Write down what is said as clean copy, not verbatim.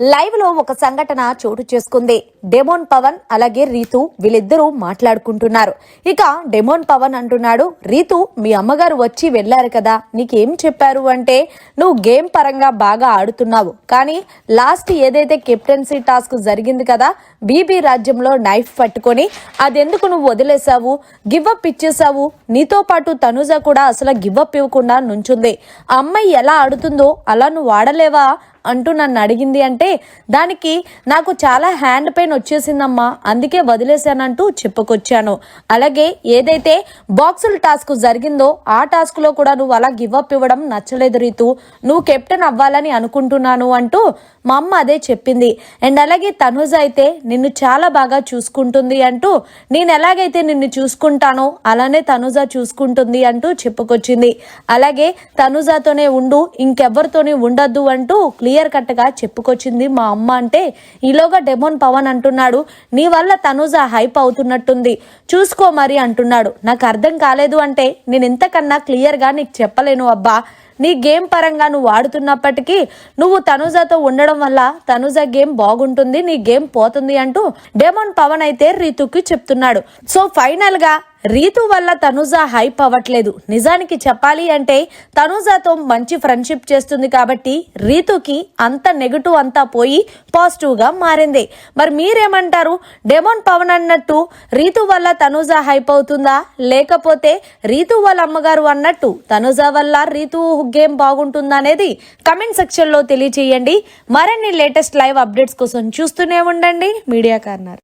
Live లో ఒక సంఘటన చోటు చేసుకుంది. డెమోన్ పవన్ అలాగే రీతు వీళ్ళిద్దరూ మాట్లాడుకుంటున్నారు. ఇక డెమోన్ పవన్ అంటున్నాడు, రీతు మీ అమ్మగారు వచ్చి వెళ్లారు కదా, నీకేం చెప్పారు అంటే, నువ్వు గేమ్ పరంగా బాగా ఆడుతున్నావు, కానీ లాస్ట్ ఏదైతే కెప్టెన్సీ టాస్క్ జరిగింది కదా, బీబీ రాజ్యంలో నైఫ్ పట్టుకొని అదెందుకు నువ్వు వదిలేసావు, గివ్ అప్ ఇచ్చేసావు, నీతో పాటు తనుజ కూడా అసలు గివ్ అప్ ఇవ్వకుండా నుంచుంది. ఆ అమ్మాయి ఎలా ఆడుతుందో అలా నువ్వు ఆడలేవా అంటూ నన్ను అడిగింది. అంటే దానికి నాకు చాలా హ్యాండ్ పెయిన్ వచ్చేసిందమ్మా, అందుకే వదిలేశానంటూ చెప్పుకొచ్చాను. అలాగే ఏదైతే బాక్సుల టాస్క్ జరిగిందో ఆ టాస్క్ లో కూడా నువ్వు అలా గివ్ అప్ ఇవ్వడం నచ్చలేదు రీతు, నువ్వు కెప్టెన్ అవ్వాలని అనుకుంటున్నాను అంటూ మా అమ్మ అదే చెప్పింది. అండ్ అలాగే తనుజ అయితే నిన్ను చాలా బాగా చూసుకుంటుంది అంటూ, నేను ఎలాగైతే నిన్ను చూసుకుంటానో అలానే తనుజ చూసుకుంటుంది అంటూ చెప్పుకొచ్చింది. అలాగే తనుజతోనే ఉండు, ఇంకెవ్వరితోనే ఉండద్దు అంటూ క్లియర్ కట్ గా చెప్పుకొచ్చింది మా అమ్మ. అంటే ఈలోగా డెమోన్ పవన్ అంటున్నాడు, నీ వల్ల తనుజ హైప్ అవుతున్నట్టుంది, చూసుకో మరి అంటున్నాడు. నాకు అర్థం కాలేదు అంటే నేను ఇంతకన్నా క్లియర్ గా నీకు చెప్పలేను అబ్బా. నీ గేమ్ పరంగా నువ్వు ఆడుతున్నప్పటికీ నువ్వు తనుజతో ఉండడం వల్ల తనుజ గేమ్ బాగుంటుంది, నీ గేమ్ పోతుంది అంటూ డెమోన్ పవన్ అయితే రీతుకి చెప్తున్నాడు. సో ఫైనల్ గా రీతు వల్ల తనుజ హైప్ అవ్వట్లేదు. నిజానికి చెప్పాలి అంటే తనుజతో మంచి ఫ్రెండ్షిప్ చేస్తుంది కాబట్టి రీతుకి అంత నెగటివ్ అంతా పోయి పాజిటివ్ గా మారింది. మరి మీరేమంటారు? డెమోన్ పవన్ అన్నట్టు రీతు వల్ల తనుజ హైప్ అవుతుందా, లేకపోతే రీతు వాళ్ళ అమ్మగారు అన్నట్టు తనుజ వల్ల రీతు గేమ్ బాగుంటుందా అనేది కమెంట్ సెక్షన్ లో తెలియజేయండి. మరిన్ని లేటెస్ట్ లైవ్ అప్డేట్స్ కోసం చూస్తూనే ఉండండి మీడియా కార్నర్.